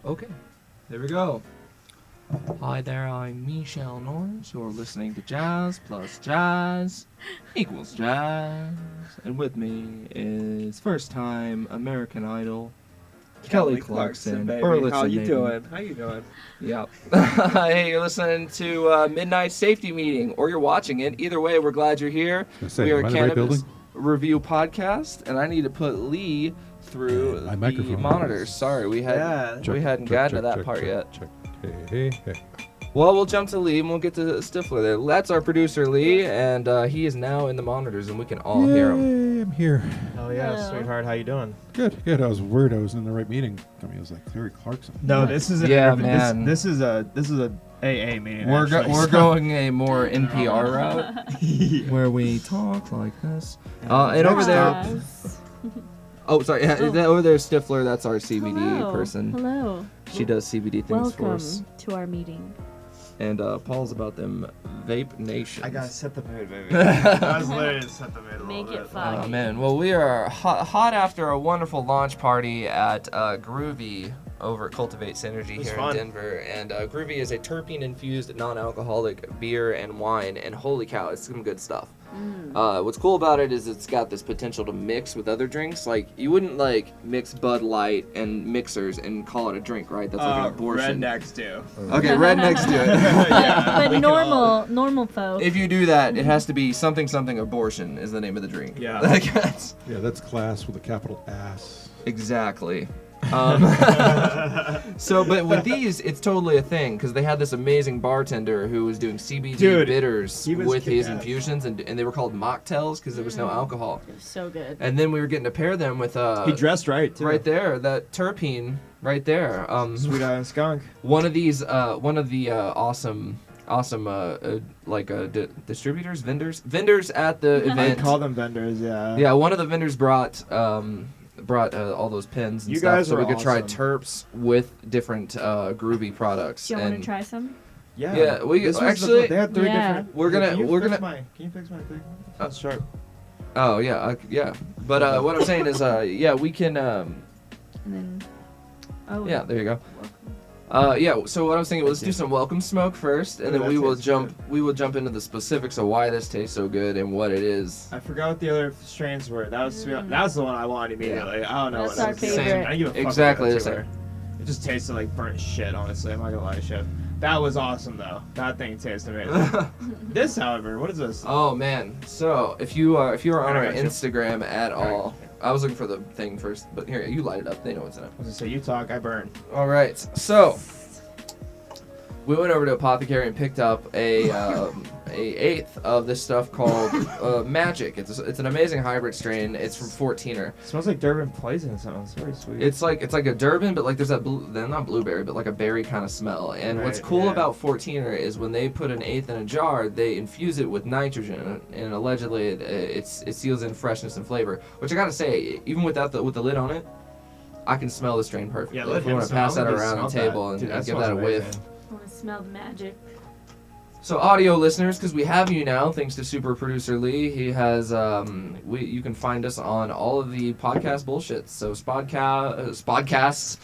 Okay, there we go. Hi there, I'm Michelle Norris. You're listening to Jazz plus Jazz equals Jazz. And with me is first-time American Idol, Kelly Clarkson. baby. Burlitz How and you Navy. doing? How you doing? Yep. Hey, you're listening to Midnight Safety Meeting, or you're watching it. Either way, we're glad you're here. We are a cannabis review podcast, and I need to put Lee through the monitors. Sorry, we hadn't gotten to that part yet. Hey. Well, we'll jump to Lee and we'll get to Stifler there. That's our producer, Lee, and he is now in the monitors, and we can all hear him. I'm here. Oh yeah, Hello. sweetheart. How you doing? Good. I was worried I was in the right meeting. I mean, it was like Clary Clarkson. No, this is man. This is a AA meeting. We're going a more NPR route where we talk like this. And over there. Oh, sorry. Yeah, over there, Stifler. That's our CBD person. Hello. She does CBD things for us. Welcome to our meeting. And Paul's about them vape nations. I gotta set the mood, baby. I was literally to set the mood a little Make bit. it fun. Oh man, well we are hot after a wonderful launch party at Groovy over at Cultivate Synergy here in Denver. And Groovy is a terpene-infused non-alcoholic beer and wine, and holy cow, it's some good stuff. What's cool about it is it's got this potential to mix with other drinks. Like, you wouldn't like mix Bud Light and mixers and call it a drink, right? That's like an abortion. Rednecks do. Okay, rednecks do it. Yeah, But normal folk. If you do that, it has to be something abortion is the name of the drink. Yeah. Yeah, that's class with a capital ass. Exactly. But with these, it's totally a thing because they had this amazing bartender who was doing CBD bitters with his infusions, and they were called mocktails because there was no alcohol. It was so good. And then we were getting to pair them with he dressed right too. right there, that terpene right there. Sweet Eye and Skunk. One of the awesome distributors, vendors at the event. I call them vendors, yeah. Yeah, one of the vendors brought all those pens and you stuff guys so we could try awesome. terps with different Groovy products. Do you want to try some? Yeah, we This was actually they had three Yeah. different. we're gonna Can you fix my thing? That's sharp. Oh yeah, yeah. But what I'm saying is we can And then. Oh. yeah, there you go. Welcome. So what I was thinking, let's do some welcome smoke first, and then we will jump into the specifics of why this tastes so good and what it is. I forgot what the other strains were. That was that was the one I wanted immediately. I don't know That's what our else it was. favorite. I give a fuck Exactly what the the same. two were. It just tasted like burnt shit, honestly. I'm not gonna lie to you. That was awesome though. That thing tastes amazing. This, however, what is this? Oh man! So if you are on our I got you. Instagram at all, I was looking for the thing first, but here you light it up. They know what's in it. I was gonna say you talk, I burn. All right, so we went over to Apothecary and picked up a eighth of this stuff called Magic. It's an amazing hybrid strain. It's from 14er. It smells like Durban Poison or something. It's very sweet. It's like a Durban, but like there's that not blueberry, but like a berry kind of smell. And what's Right, cool yeah. about 14er is when they put an eighth in a jar, they infuse it with nitrogen, and allegedly it seals in freshness and flavor. Which I gotta say, even with the lid on it, I can smell the strain perfectly. Yeah, let if we him want to smell pass it. that He around the smelled that. table and Dude, that give that a smells whiff. amazing. I want to smell the magic. So audio listeners, because we have you now, thanks to super producer Lee, he has you can find us on all of the podcast bullshits. So Spodcasts.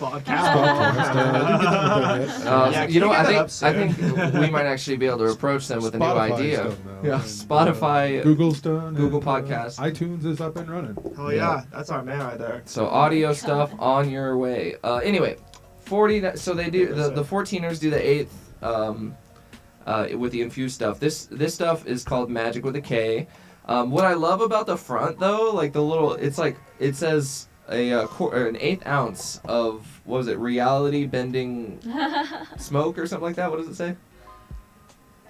You know, I think we might actually be able to approach them with a new idea. Yeah, Spotify, Google's done. Google and, Podcasts. iTunes is up and running. Oh yeah, that's our man right there. So audio stuff on your way. Anyway, 40. So they do the 14ers do the 8th. With the infused stuff. This stuff is called Magic with a K. What I love about the front though, like the little, it's like it says an eighth ounce of what was it? Reality bending smoke or something like that. What does it say?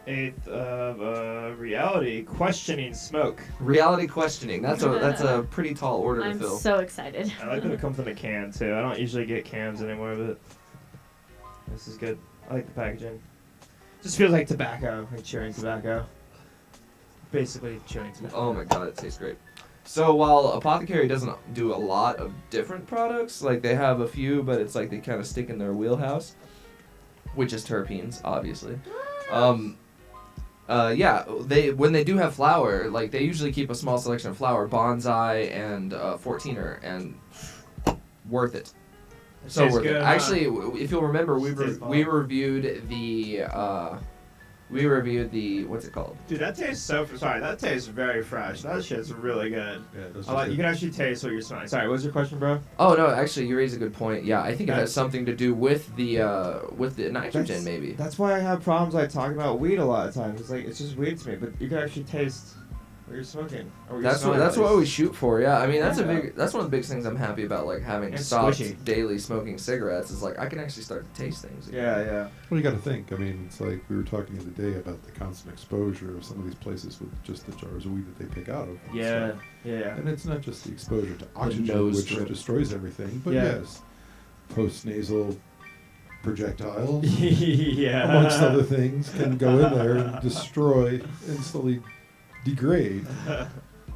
Eighth of reality questioning smoke. Reality questioning. That's a pretty tall order to I'm fill. so excited. I like that it comes in a can too. I don't usually get cans anymore, but this is good. I like the packaging. Just feels like tobacco, like chewing tobacco. Basically chewing tobacco. Oh my god, it tastes great. So while Apothecary doesn't do a lot of different products, like they have a few, but it's like they kind of stick in their wheelhouse, which is terpenes, obviously. When they do have flower, like they usually keep a small selection of flower, bonsai and 14er, and worth it. So Tastes worth it. good, huh? Actually, if you'll remember, we Tastes bomb. reviewed the what's it called? Dude, that tastes that tastes very fresh. That shit's really good. Yeah, those I are like, good. you can actually taste what you're smelling. Sorry, what was your question, bro? Oh no, actually, you raise a good point. Yeah, I think it has That's- something to do with the nitrogen, That's- maybe. That's why I have problems like talking about weed a lot of times. It's like it's just weed to me, but you can actually taste what you're smoking. Or what you're smelling, That's at what least. we shoot for. Yeah, I mean that's Yeah. that's one of the biggest things I'm happy about, like having It's stopped squishy. daily smoking cigarettes. Is like I can actually start to taste things. again. Yeah. Well, you got to think. I mean, it's like we were talking the other day about the constant exposure of some of these places with just the jars of weed that they pick out of. Yeah. And it's not just the exposure to oxygen, nose which drip. destroys everything, but Yeah. yes, post-nasal projectiles, Yeah. amongst other things, can go in there and destroy and slowly degrade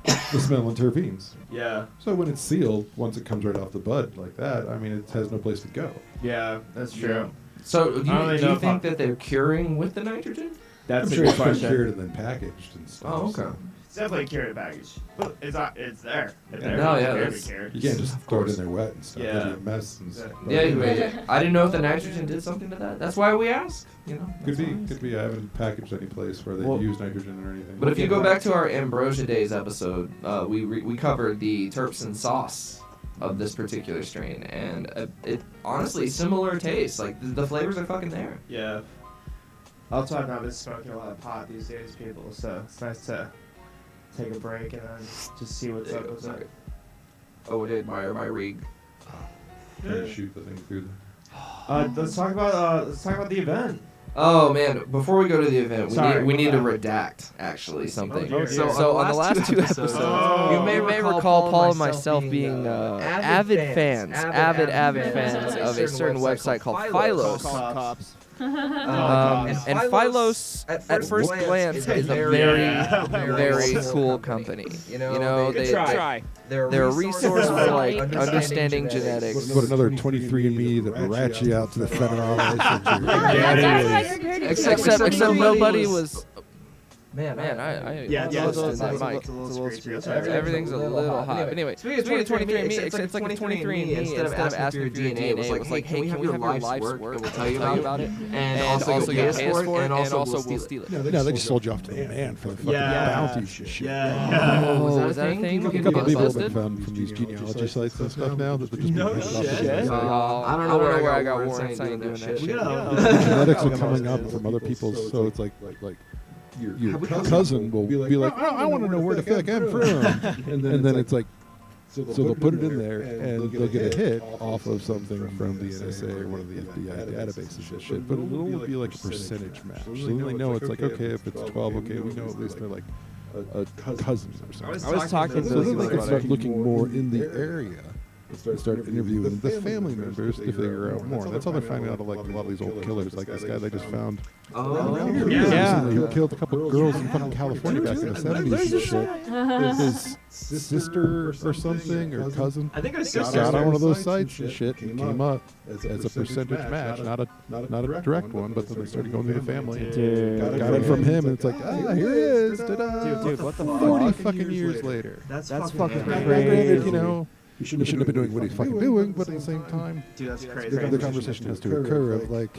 the smell and terpenes. Yeah. So when it's sealed, once it comes right off the bud like that, I mean, it has no place to go. Yeah, that's true. So do I don't really you know if think I'm- that they're curing with the nitrogen? That's I'm a sure good it's been question. cured and then packaged and stuff. Oh, okay. so It's definitely a cured package. But it's there. It's there. No, yeah, It's that's- cured. You can't just Of throw it in course. there wet and stuff. Yeah. That'd be a mess. And stuff. Yeah, I didn't know if the nitrogen did something to that. That's why we ask. You know. Could that's be, all. could be. I haven't packaged any place where they Well- use nitrogen or anything. But if you go back to our Ambrosia Days episode, we covered the terps and sauce of this particular strain, and it honestly similar taste. Like the flavors are fucking there. Yeah. Also, I've not been smoking a lot of pot these days, people, so it's nice to take a break and then just see what's There up you go, with sorry. it. Oh, it did my rig. trying to shoot the thing through Let's talk about the event. Oh man! Before we go to the event, Sorry, we go need to back. redact actually something. Oh, dear. So on the last two episodes, Oh. you may recall Paul and myself being avid fans of a certain website called Philos. Cops. And Philos, at first glance, is a very cool company. You know, they're a resource for like understanding genetics. What another 23andMe that rats you out to the federal Except nobody was. Man, Yeah, close it's to a the little mic. screechy. Everything's a little hot. But anyway, speaking of 23andMe, it's like a 23andMe. Instead of asking for your DNA, it was like, hey, can we have your life's work? And we'll tell you about it. And also you'll pay us for it, and also we'll steal it. No, they just sold you off to the man for the fucking Yeah. bounty shit. Oh, was that a thing? A People couple get of people have been busted? found from these genealogy sites and stuff now that they're just No being handed off to shit. the I don't know where I got warrants saying doing that shit. The genetics are coming up from other people's, so it's like your cousin will be like, I want to know where the fuck I'm from, and then it's like, so they'll put it in there and they'll get a hit off of something from the NSA or one of the FBI databases and shit, but it'll be like a percentage match. So then they know it's like, okay, if it's 12, okay, we know at least they're like a cousin or something. I was talking So then they to can start looking more in the area. Start interviewing the family members to figure out more. And that's how they're finding out of like a lot of these old killers. Like this guy they just found around here recently, who killed a couple of girls in fucking California back in the 70s and shit. His sister or something or cousin I think it was got on one of those sites and shit and came up as a percentage match, not a direct one, but then they started going through the family and Dude. got it from him, and it's like, here he is, ta-da. Dude, what the 40 fuck? fucking years later. That's Now, fucking granted, you know, he shouldn't have been doing what he's fucking doing, but at the same time, Dude, that's crazy. the conversation has to occur of like,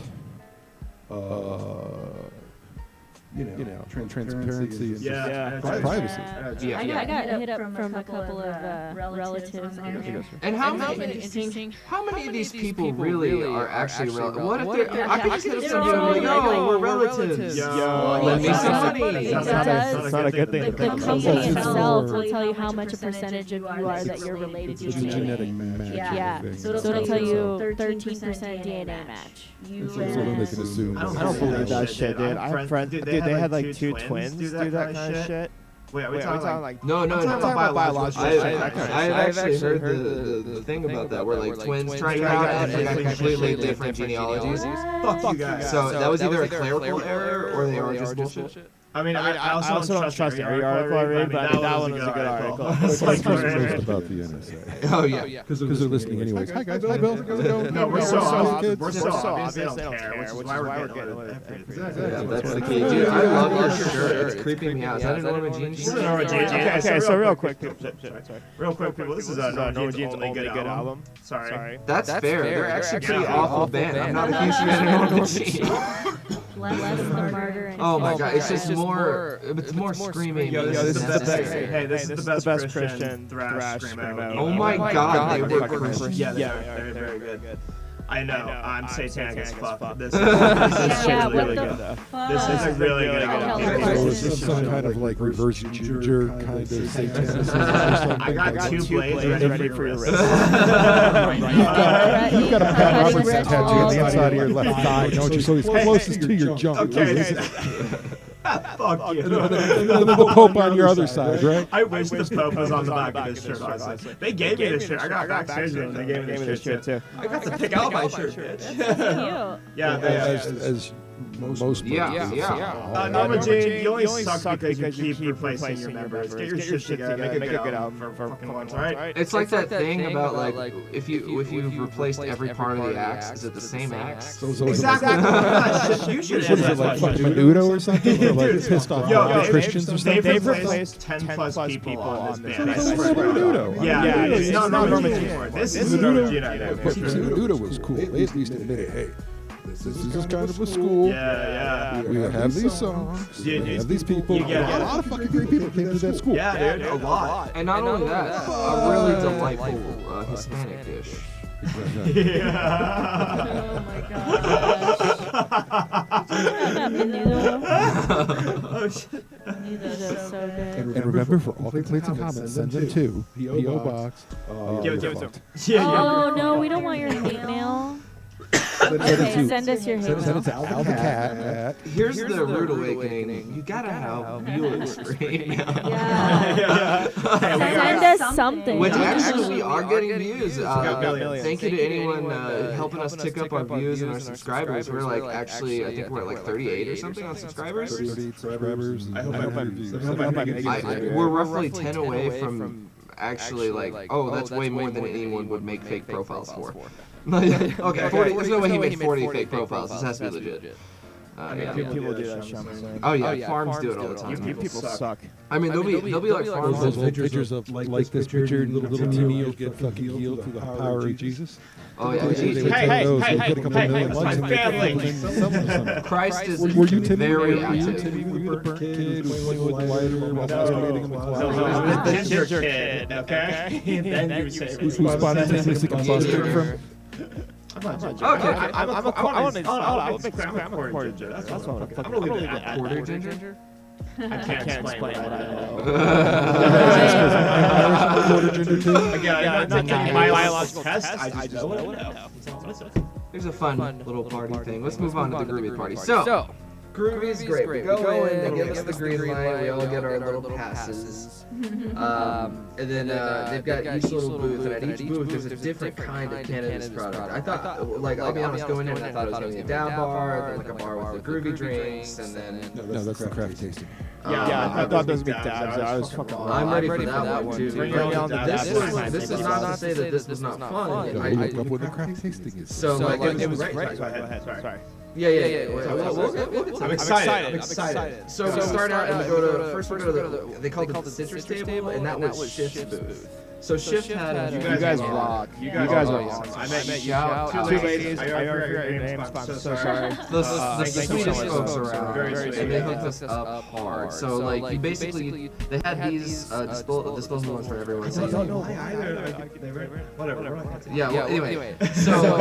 you know, transparency and Yeah. privacy. Yeah. I got hit up from a couple of relatives on there. And how many of these people really are actually relatives? What if they're? I could just hit up somebody and be like, yo, we're relatives. Yo, let me It some does. money. It That's does. not a good thing. The to think company about. itself will tell you how much a percentage of you are that you're related to It's a DNA. genetic match. Yeah, thing. so it'll tell you 13% DNA match. So then they can assume. I don't that- believe that shit, dude. I have friends. Dude, they had like two twins do that kind of shit. Wait, are we talking like? No, I'm talking about biological I, shit, I, that kind of I've shit. actually heard the thing about that, where like twins try it out and they got completely different genealogies. Fuck you guys. So that was either a clerical error or they are just bullshit? I mean, I also don't trust every article I read, but that one was a good article. It's like most about the NSA. Oh yeah. Because they're listening anyways. Hi guys, hi Bill. How's it going? No, we're so obvious. We're so obvious they don't care, which is why we're getting away with it. Yeah, that's the key. Dude, I love your shirt. It's creeping me out. Is that a Norma Jean shirt? Okay, so real quick, people. This is a Norma Jean's only good album. Sorry. That's fair. They're actually pretty awful band. I'm not a huge fan of Norma Jean. Less the murder. Oh my god, it's just more. It's more screaming. This is the best. Hey, this is the best Christian thrash screamo. Oh my god, they were Christian. Yeah, they're very good. I know, I'm satanic as fuck. This is really good though. This is really good. So is this some kind of like reverse ginger kind of satanism? I got 2 blades ready for your wrist. You've got a Pat Robertson tattoo on the inside of your left thigh, don't you? So he's closest to your junk. Okay. Fuck you. And then the Pope on your other side, right? I wish the Pope was on the back of this shirt, honestly. They gave me this shirt. I got backstage with them. They gave me this shirt, too. I got to pick out my shirt, bitch. Yeah, as most yeah. Norma Jean, you only suck because you keep replacing your members. Get your shit together. Make a good album for fucking once, alright? It's like that thing about like if you've replaced every part of the axe, is it the same axe? Exactly. You should what is it, like fucking Menudo or something? Or like pissed off Christians or something? They've replaced 10 plus people on this band. Menudo. Yeah, it's not Norma Jean anymore. This is Norma Jean. Menudo was cool. They at least admitted, hey, this is just kind of a school. Yeah. We have these songs. We have these people. A lot of fucking great people came to that school. Yeah, dude, a lot. And not only that, a really delightful Hispanic dish. Yeah. Oh my gosh. Oh shit. Menudo's so good. And remember, for all complaints and comments, send them to P.O. Box. Give it to him. Oh no, we don't want your hate mail. Okay, send us your hate Send it mail. to Al the Cat at... Here's the rude awakening. You gotta have viewers for hate mail. Yeah. Send us something. Which actually we are getting views. millions. Thank you to anyone helping us tick up our views and our subscribers. We're like actually, I think we're at like 38 or something on subscribers. 38 subscribers. I hope I'm We're roughly 10 away from actually like, oh, that's way more than anyone would make fake profiles for. Okay, 40, there's no way he made 40 fake profiles. This has to be legit. People do that, Sean. Oh yeah, farms do it all the time. You people suck. I mean, they'll be like farms. Those old pictures of like this picture, little Timmy will get fucking healed through the power of Jesus. Oh yeah, Hey, Christ is were you Timmy? very Were you active. Timmy? Were you the burnt kid who was playing with the lighter while masturbating in the closet? The ginger kid, okay? Then you say Who spontaneously combusted from... I'm a quarter ginger. That's what I'm gonna leave it at Quarter ginger? I can't explain what I know. Quarter ginger too? Again, I'm not taking my biological test. I just know what I know. Here's a fun little party thing. Let's move on to the Groovy party. So, Groovy is great. We go in, they give us the green light, we all get our little passes. And then they've got each little booth, and at each booth there's a different kind of cannabis product. I thought, like, I'll be honest, going in, I thought it was going to be a dab bar, then like a bar with the Groovy drinks, and then... No, that's the craft tasting. Yeah, I thought those would be dabs. I was fucking I'm ready for that one too. This is not to say that this was not fun. I look up what the craft tasting is. So like it was great. Go ahead. Sorry. Yeah. I'm excited. So we start out and we go to they called it the citrus table, and that was Shift's booth. So Shift had you guys rock. You guys are awesome. I met Shout two ladies. I forgot your names. I'm so sorry. The sweetest folks around, Very sweet. and they hooked us up hard. So like you basically they had these disposable ones for everyone. So Whatever. yeah. Well, anyway, so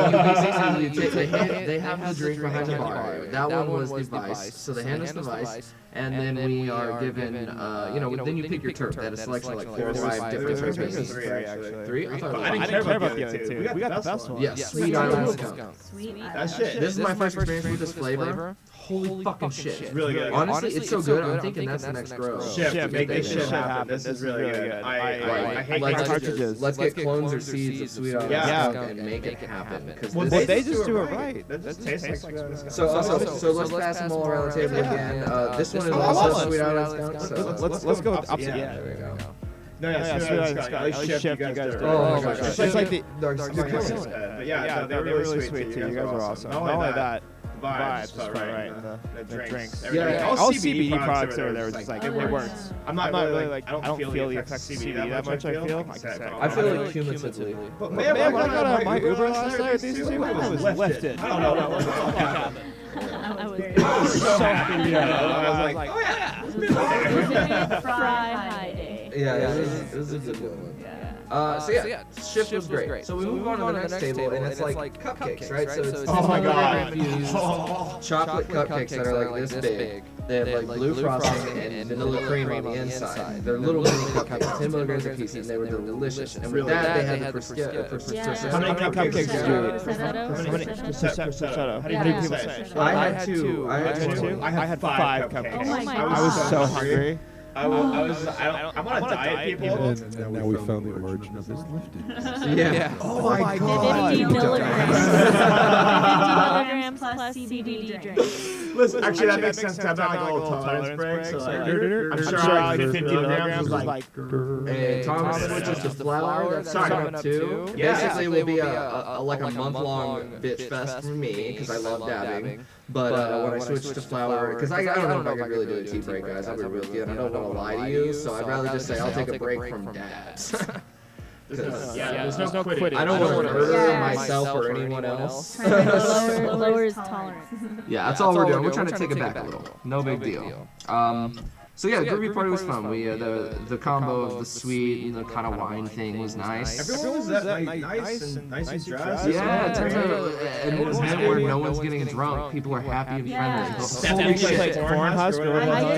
you basically they have the drink behind the bar. That one was the Vice. So they hand us the Vice, and then we are given then you pick your turf. They had a selection of like 4 or 5 different terpenes. 3? I didn't care about the other 2. We got the best one. Yeah, Sweet Island Skunk. Sweet. That's shit. This is my first experience with this flavor. holy fucking shit. Really good. Honestly, it's so good. I'm thinking that's the next grow. Shift, make this shit happen. This is really good. I hate cartridges. Let's get clones or seeds of Sweet Autumn Skunk and make it happen. Well, they just do it right. That just tastes like Sweet Autumn Skunk. So let's pass them all around the table again. This one is also Sweet Autumn Skunk. Let's go with opposite. Yeah, there we go. No, yeah, Sweet Autumn Skunk. At least Shift, you guys do. Oh my gosh. It's like the Dark But yeah, they're really sweet too. You guys are awesome. Not only that, vibes felt right. The drinks. All CBD products over there was just like it works. I'm not really like I don't feel the effects of CBD that much. I feel like cumulatively. But man, when I got on my Uber last night, I was lifted. I don't know what the fuck happened. I was so happy. I was like, oh yeah. Friday. Yeah, it was a good one. So yeah, Shift was great. So we move on to the next table, and it's like cupcakes, right? So it's oh my god, chocolate cupcakes that are like this big. They have like blue frosting and vanilla cream on the inside. They're little mini cupcakes, 10 milligrams a piece, and they were delicious. And with that, they had the prosciutto. How many cupcakes did you eat? Prosciutto. How many people say? I had two. I had 5 cupcakes. Oh my I was so hungry. I'm on a diet, people. And now we found the origin of this lifting. Yeah. Oh my 50 milligrams. 50 milligrams plus CBD drinks. Listen, actually, that makes sense. I'm not like a little tolerance break, so I'm sure I get 50 milligrams was like. And Thomas switches to flour. That's coming up too. Basically, it will be like a month-long bitch fest for me because I love dabbing. But when I switch to flour, because I don't know if I can really do a tea break, guys. I'll be real good. I don't want to lie to you, so I'd rather just say I'll take a break from dabs. There's no quitting. I don't want to murder myself or anyone else. Lowers tolerance. Yeah, that's all we're doing. We're trying to take it back a little. No big deal. So yeah, the Groovy party was fun. We the combo of the sweet and the kind of wine thing was nice. Everyone was that nice and dressed. Yeah, it turns out an event where no one's getting drunk, people are happy and friendly. Holy shit! I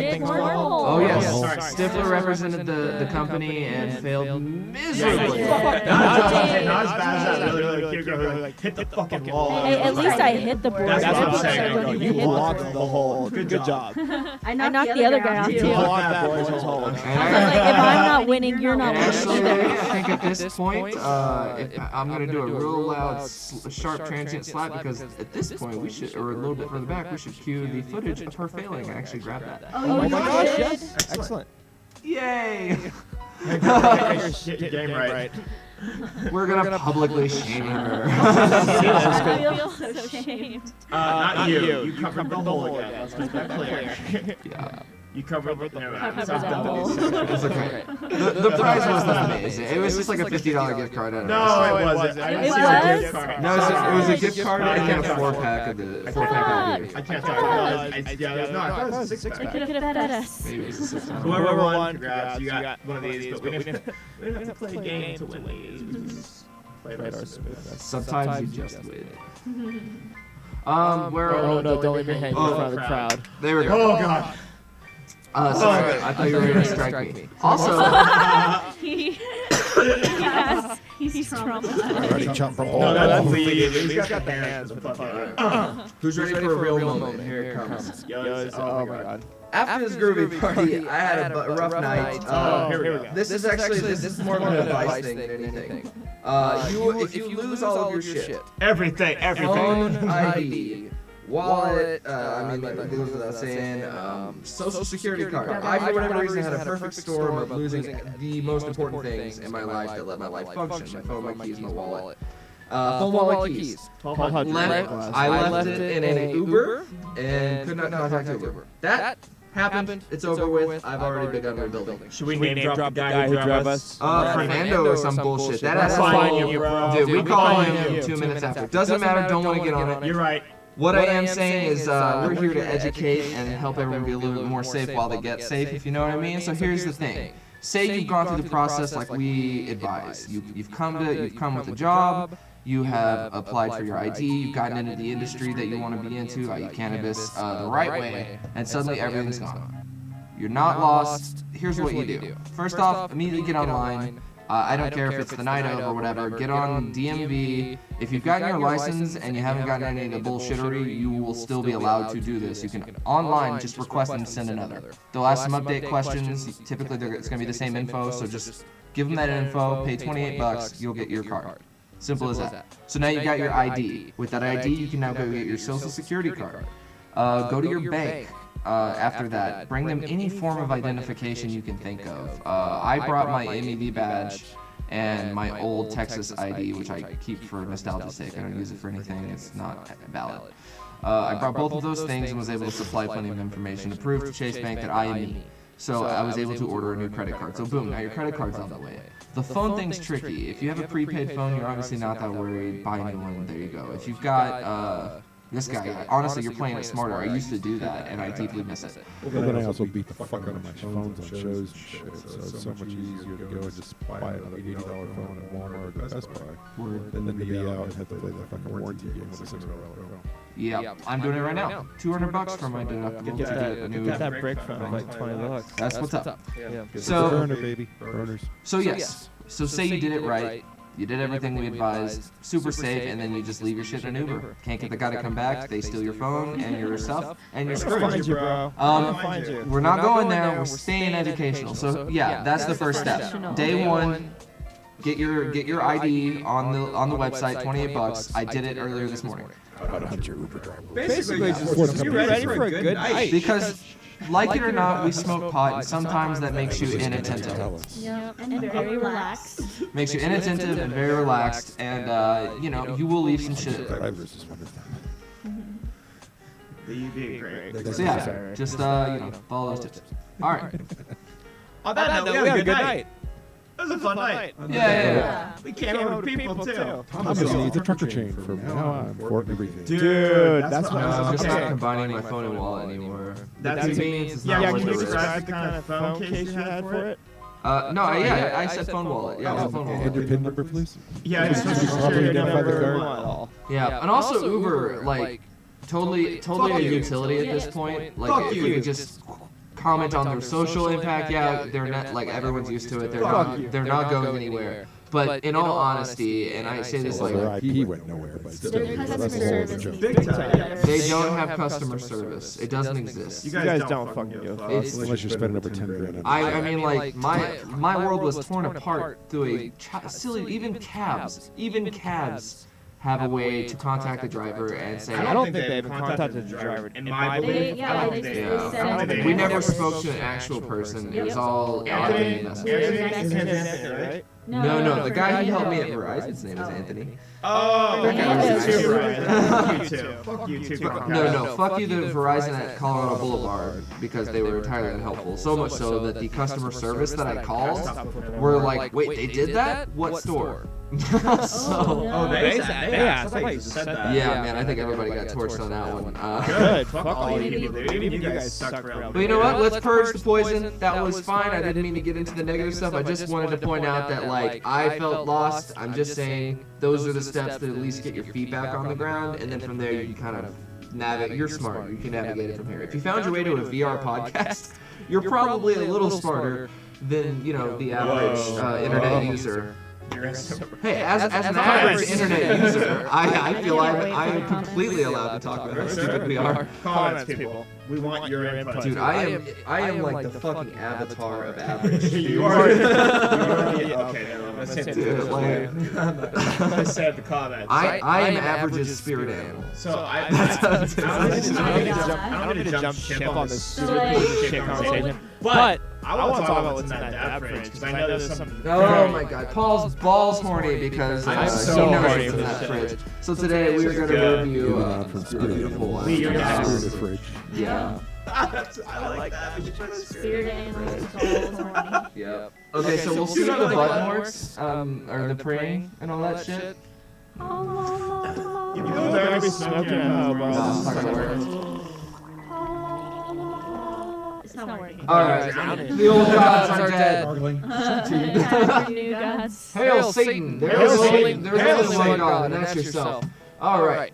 did cornhole. Oh yes, Stifler represented the company and failed miserably. Not as bad as that really cute girl who like hit the fucking wall. Hey, at least I hit the board. That's what I'm saying. You blocked the hole. Good job. I knocked the other guy out too. Blocked that boy's hole. I was like, if I'm not winning, you're not winning Actually, either. I think at this point, I'm going to do a real loud, sharp transient slap because at this point, we should, or a little bit further back, we should cue the footage of her failing and actually grab that. Oh my gosh, did? yes. Excellent. Yay! Get your game right. We're going to publicly shame her. I feel so shamed. Not you. You covered the hole again. Let's make that clear. Yeah. You covered the It's okay. The prize wasn't amazing. It was just like a $50 gift card. I don't know. No, it wasn't. I didn't see the gift card. No, it was a gift card and a 4-pack of the beer. I can't talk about it. Yeah, no, I thought it was a 6-pack. Could have fed us. Maybe it was a 6-pack. Whoever won, congrats. You got one of these, but we didn't have to play a game to win these. We just played our smoothness. Sometimes you just win. Where? Oh no, don't leave me hanging in front of the crowd. There we go. Oh god. Sorry, I thought you were going to strike me. Also, He's traumatized. Already chopped the ball. No, that's Lee. Lee's got the hands. who's ready for a real moment? Here it comes. Oh my god. After this Groovy party, I had a rough night. Here we go. This is more of an advice thing than anything. If you lose all of your shit, Everything. phone, ID, wallet, like it goes without saying, social security card. I, for whatever reason, had a perfect storm of losing the most important things in my life that let my life function. My phone, my keys, my wallet. Phone, wallet, keys. I left it in an Uber and could not contact Uber. That happened. It's over with. I've already begun rebuilding. Should we name drop the guy who drove us? Fernando or some bullshit. That That's fine, you asshole, bro. dude, we call him him 2 minutes after. Doesn't matter, don't want to get on it. You're right. What I am saying is we're here to educate and help everyone be a little bit more safe while they get safe, if you know what I mean. So here's the thing. Say you've gone through the process like we advise. You've come with a job, you have applied for your ID, you've gotten into the industry that you want to be into, i.e. cannabis, the right way, and suddenly everything's gone. You're not lost. Here's what you do. First off, immediately get online. I don't care if it's the night of or whatever. Get on DMV. If you've gotten your license and you haven't gotten any of the bullshittery, you will still be allowed to do this. You can online just request and send another. They'll ask some update questions. Typically, it's going to be the same info, so just give them that info. Pay $28. You'll get your card. Simple as that. So now you got your ID. With that ID, you can now go get your social security card. Go to your bank. After that, bring them any form of identification you can think of. I brought my MEV badge and my old Texas ID, which I keep for nostalgia's sake. I don't use it for anything. It's not valid. I brought both of those things and was able to supply plenty of information to prove to Chase Bank that I am me. So I was able to order a new credit card. So boom, now your credit card's on the way. The phone thing's tricky. If you have a prepaid phone, you're obviously not that worried. Buy a new one, there you go. If you've got this guy, honestly, you're playing it smarter. I used to do that, and I deeply miss it. Well, then I also beat the fuck out of my phones on shows and shit, so it's so much easier to go and just buy another $80 phone at Walmart or Best Buy than to be out and have to play the fucking warranty game with a $600 phone. Yeah, I'm doing it right now. $200 for my deductible to get a new. Get that brick phone, like $20. That's what's up. Yeah. So, burner, baby. Burners. So yes. So say you did it right. You did everything we advised, super safe, and then you just leave your shit in an Uber. Can't get the guy to come back, they steal your phone and your stuff, and you're screwed. Find you, bro. We're not going there, we're staying educational. So yeah, that's the first step. Day one, get your ID on the website, $28. I did it earlier this morning. How to hunt your Uber driver. Basically, just be ready for a good night. Because, like it or not, we smoke pot, and sometimes that makes you inattentive. Yep, and very relaxed. Makes you inattentive and very relaxed, and you will leave some shit. Drivers is one of them. You'd be great. So yeah, just follow those tips. All right. On that note, we had a good night. It was a fun night. Yeah. We came over with people too. Thomas needs a trucker chain from now on for everything. Dude, that's what I'm I was just not saying. combining my phone and wallet anymore. That means it's not worth the risk. Describe the kind of phone case you had for it? I said phone wallet. Yeah, it was a phone And wallet. your PIN number, please. Yeah, it's Probably just identify the never card. Yeah, and also Uber, like, totally a utility at this point. Like, if you could just comment on their social impact, yeah, they're not, like, everyone's used to it. They're not going anywhere. But in all honesty, and I say this like, Well, their IP went nowhere, but still, Their that's customer a whole other service. joke. Big time. they don't have customer service. It doesn't exist. You guys don't fucking give a fuck. It's- Unless you're spending over 10 grand on it. I mean, like, my world was torn apart through a silly, even cabs have a way to contact the driver and say, I don't think they even contacted the driver. In my belief, Yeah, I don't they think said they we never spoke to an actual person. It was all automated messages. right? No, the guy who helped me at Verizon's name is Anthony. Oh, That guy was too, nice. Brian. Fuck you too. Fuck you too. No, fuck you to Verizon at Colorado Boulevard because they were entirely unhelpful. So much so that the customer service that I called were like, wait, they did that? What store? Oh, they asked. I thought you just said that. Yeah, man, I think everybody got torched on that one. Good. Fuck all you people. Even you guys suck for real. But you know what? Let's purge the poison. That was fine. I didn't mean to get into the negative stuff. I just wanted to point out that, like, I felt lost. I'm just saying those are the steps to at least get your feet back on the ground, and then from there you can kind of navigate. You're smart. You can navigate it from here. If you found your way to a VR podcast, you're probably a little smarter than the average internet user. Hey, as an average internet user, I feel I am completely allowed to talk about how stupid we are. Comments, people. We want your input. Dude, I am like the fucking avatar of average. You are. Okay, let's say Dude, like, let's say the comments. I am average's spirit animal. So I'm I'm gonna jump ship on this So, super like- cool shit conversation. But I want to talk about what's in that fridge because I know there's some. Oh my god, Paul's balls horny because I'm he so knows horny what's in for that this fridge. shit. So today we are going to Good. review Moving on from a spirit beautiful animal. Lee, you're one. Spirit fridge. Yeah. I like that. Spirit animals, balls, horny. Yep. Okay, so we'll see the button works, or the praying and all that shit. You better be smoking at home, bro. No, it's not gonna work. It's not working. Alright, the old gods are dead. New gods. Hail Satan! There's only one God, and that's yourself. Alright.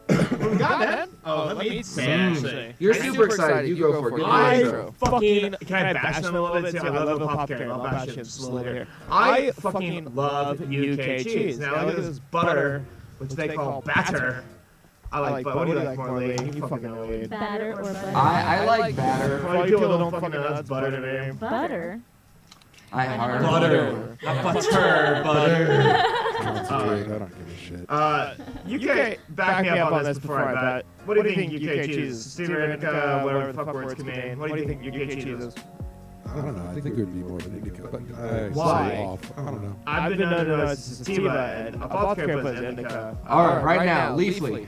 What we got, man? Oh, let me say actually. You're super excited. You go for it. I fucking can I bash them a little bit too? I love apothecary. I'll bash it just a little bit here. I fucking love UK cheese. Now look at this butter, which they call batter. I like, but what do you like more, Lee? You fucking know, Lee. Batter or butter? I like batter. For all you people that don't fucking know, that's butter to me. Butter? I heart Butter. Butter. I don't give a shit. UK, back me up on this before I bet. What do you think UK cheese is? Steven, whatever the fuck words can mean. What do you think UK cheese is? I don't know. I think it would be more than indica, but I Why? say off. I don't know. I've been known to know it's sativa and apothecary puts indica. All right now, Leafly.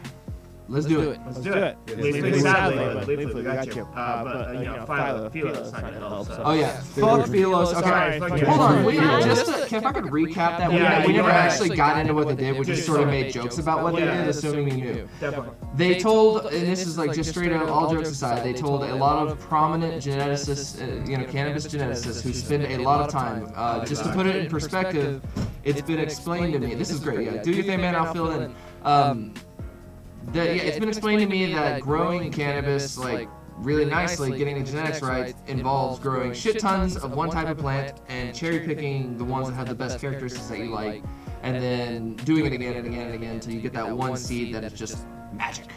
Let's do it. Let's do it. Leafly, sadly, but Leafly, we got you. But, you know, Philo's not gonna help. Oh, yeah. Fuck Philos. Okay. Hold on. If I could recap that, we never actually got into what they did. We just sort of made jokes about what they did, assuming you knew. They told, and this is like just straight up, all jokes aside, they told a lot of prominent geneticists, cannabis geneticists who spend a lot of time, just to put it in perspective, it's been explained to me. This is great. Yeah. Do your thing, man. I'll fill it in. It's been explained to me that growing cannabis, like, really nicely, getting the genetics right, involves growing shit tons of one type of plant and cherry picking the ones that have the best characteristics that you like, and then doing it again and again and again until you get that one seed that is just magic.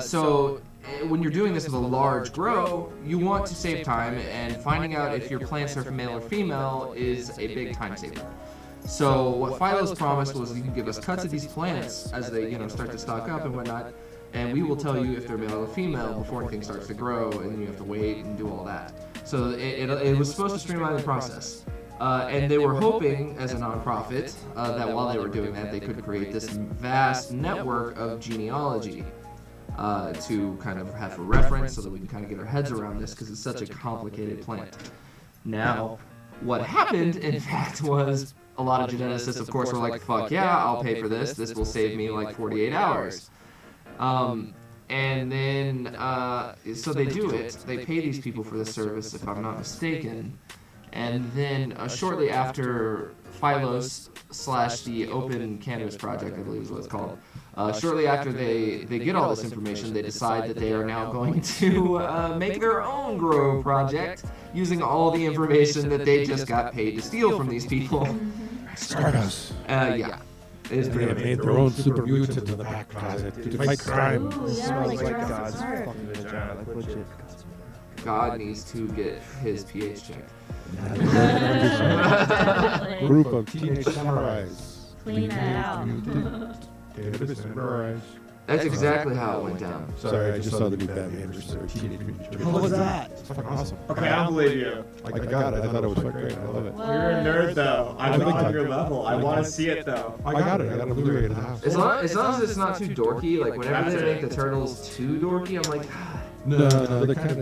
So when you're doing this with a large grow, you want to save time, and finding out if your plants are male or female is a big time saver. So what Philos promised was you can give us cuts of these plants as they, start to stock up and whatnot, and we will tell you if they're male or female before anything starts to grow, and then you have to wait and do all that. So it was supposed to streamline the process. And they were hoping, as a nonprofit, that while they were doing that, they could create this vast network of genealogy to kind of have a reference so that we can kind of get our heads around this, because it's such a complicated plant. Now, what happened, in fact, was a lot of geneticists, of course, were like, fuck yeah, I'll pay for this. This will save me like 48 hours. And then, so they do it. They pay these people for this service, if I'm not mistaken. And then shortly after Philos / the Open Cannabis Project, I believe is what it's called, shortly after they get all this information, they decide that they are now going to make their own grow project using all the information that they just got paid to steal from these people. Stardust. Yeah. It is pretty They made their own super mutant in the back closet to fight crime. Ooh, yeah, Smells like God's God's heart. fucking vagina, like legit. God needs to get his pH checked. Definitely. Group of teenage samurais. Clean that out. Cannabis samurais. That's exactly how it went down. Sorry, I just saw the new Batman versus Teenage Mutant Ninja Turtles. What was that? It's fucking awesome. Okay, I don't believe you. I got it. I thought it was fucking great. I love it. What? You're a nerd though. I'm big not on time. your level. I want to see it though. I got it. I got a Blu-ray in the house. As long as it's not too dorky, like whenever they make the turtles too dorky, I'm like, God. No, they're kind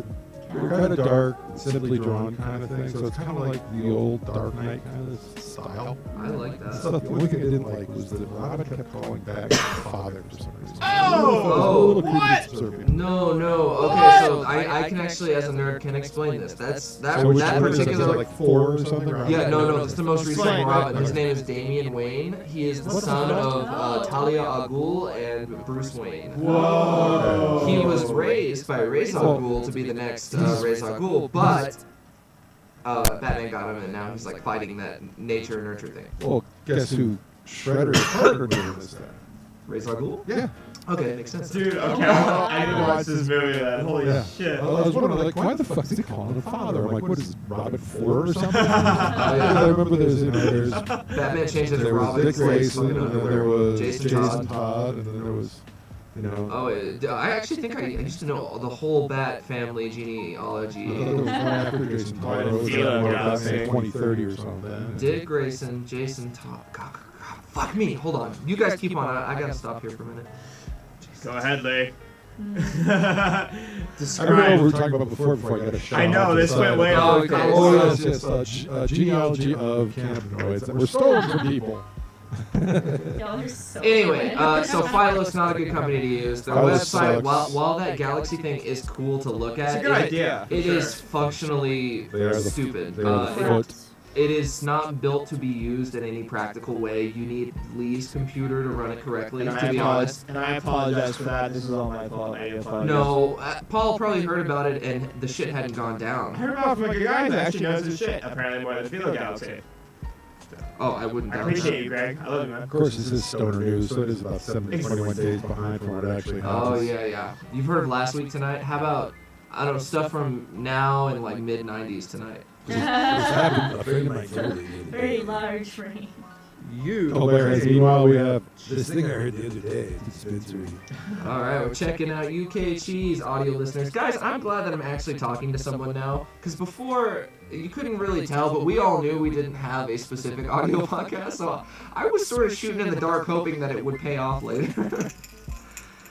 of dark, simply drawn kind of thing. So it's kind of like the old Dark Knight kind of style. I like that. So the only thing I didn't like was that Robin kept calling back his father for some reason. Oh! No. Okay, so I can actually, as a nerd, can explain this. That particular. Like 4 or something? Yeah, no. It's the most recent Robin. His name is Damian Wayne. He is the son of Talia al Ghul and Bruce Wayne. Whoa! He was raised by Ra's al Ghul to be the next Ra's al Ghul, but Batman got him, and now he's like fighting that nature nurture thing. Well, guess who Shredder's partner name is then? Ra's al Ghul? Yeah. Okay, makes sense. Dude, okay, I didn't watch this movie then. Holy Yeah. shit. Well, I was wondering, like, why the fuck is he calling him father? I'm like, what is Robin 4 or something? I remember there's Batman changed it to there was Robin. Dick Grayson, and then there was Jason Jason Todd. Todd, and then there was, Oh, I actually think I used to know the whole Bat family genealogy. I thought there was one after Jason Todd. It was Yeah, like yeah, 2030 or something. Dick Grayson, Jason Todd. God, fuck me. Hold on. You guys keep on. I gotta stop here for a minute. Go ahead, Lee. I remember what we were talking about before I got a shot. I know, this went way Oh, over. okay. Oh, yes, genealogy of cannabinoids that were stolen from people. Y'all are so Anyway, good. so Philo's not a good company to use. Their Philo website, sucks. while that Galaxy thing is cool to look at, It's a good idea. It for is sure. functionally They are the stupid. They are the foot. It is not built to be used in any practical way. You need Lee's computer to run it correctly, to be honest. And I apologize for that. This is all my fault. I apologize. No, Paul probably heard about it and the shit hadn't gone down. I heard about it from a guy that actually knows his shit, apparently more than the Philo Galaxy. Oh, I wouldn't I doubt appreciate that. you, Greg. I love you, man. Of course, this is Stoner News, so it is about 21 days behind from what actually happens. Oh, yeah. You've heard of Last Week Tonight? How about, I don't know, stuff from now and like mid-90s tonight? This happened. A friend of mine told me. Very large range. You. Oh, whereas meanwhile we have this thing I heard the other day. Dispensary. All right, we're checking out UK Cheese, audio listeners. Guys, I'm glad that I'm actually talking to someone now, because before, you couldn't really tell, but we all knew we didn't have a specific audio podcast, so I was sort of shooting in the dark hoping that it would pay off later.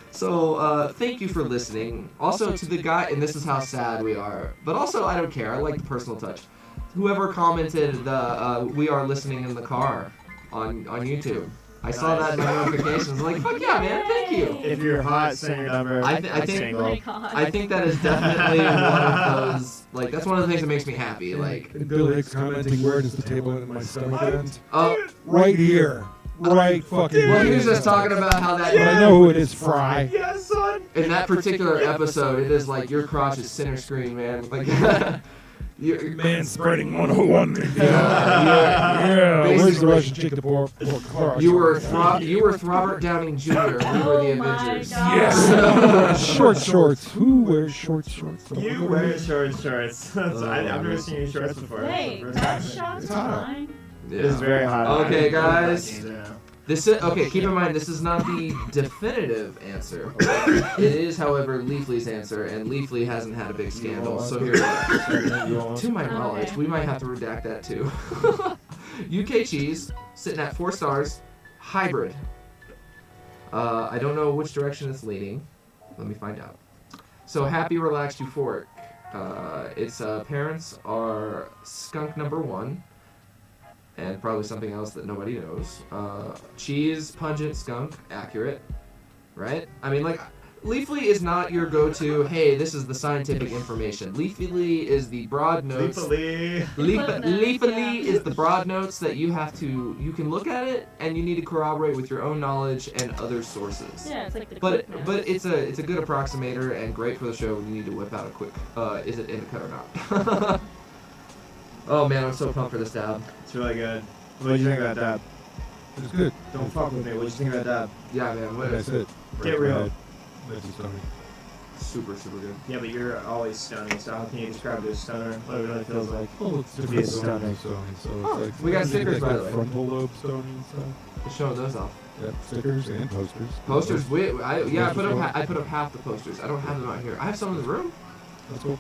So, thank you for listening. Also, to the guy, and this is how sad we are, but also, I don't care, I like the personal touch. Whoever commented the, we are listening in the car on YouTube. I saw that in my notifications. Like, fuck yeah, man, thank you. If you're hot, send your number. I think that is definitely one of those, like, that's one of the things that makes me happy. Like, And Bill Hicks commenting, where does the table in my stomach end? oh, Right here. Right fucking well, he here. was just talking about how that, But I know who it is, Fry. Yes, son. in that particular episode, it is like your crotch is center screen, man. Like, Man spreading 101. Yeah. Where's the Russian chick to pour Clorox? You were Robert Downey Jr. We were the Oh my Avengers. God. Yes. Short shorts. Who wears short shorts? You wear short shorts. I've never seen you shorts before. Hey, that shot's It's hot. fine. It's very hot. Okay, guys. This is okay. Keep in mind, this is not the definitive answer. It is, however, Leafly's answer, and Leafly hasn't had a big scandal. So here, to my knowledge, we might have to redact that too. UK Cheese sitting at 4 stars, hybrid. I don't know which direction it's leaning. Let me find out. So happy, relaxed, euphoric. Its parents are skunk number 1. And probably something else that nobody knows. Cheese, pungent, skunk, accurate, right? I mean, like, Leafly is not your go-to, hey, this is the scientific information. Leafly is the broad notes. Leafly is the broad notes that you can look at it, and you need to corroborate with your own knowledge and other sources. Yeah, it's like the But quick it's a good approximator and great for the show when you need to whip out a quick, is it indica or not? Oh man, I'm so pumped for this dab. It's really good. What do you think about that? It's good. Don't fuck with me. What do you think about that? Yeah, man, what That's it. Get real. That's just funny. super good. Yeah, but you're always stunning, so how can you describe it as stunner? What it really feels like? Well, it's To different be stony, stunning. so Oh, it's like we got it's stickers, like by the way. frontal lobe stony and stuff. We're showing those off. Yep, stickers and posters. Posters, I put up half the posters. I don't have them out here. I have some in the room. That's cool.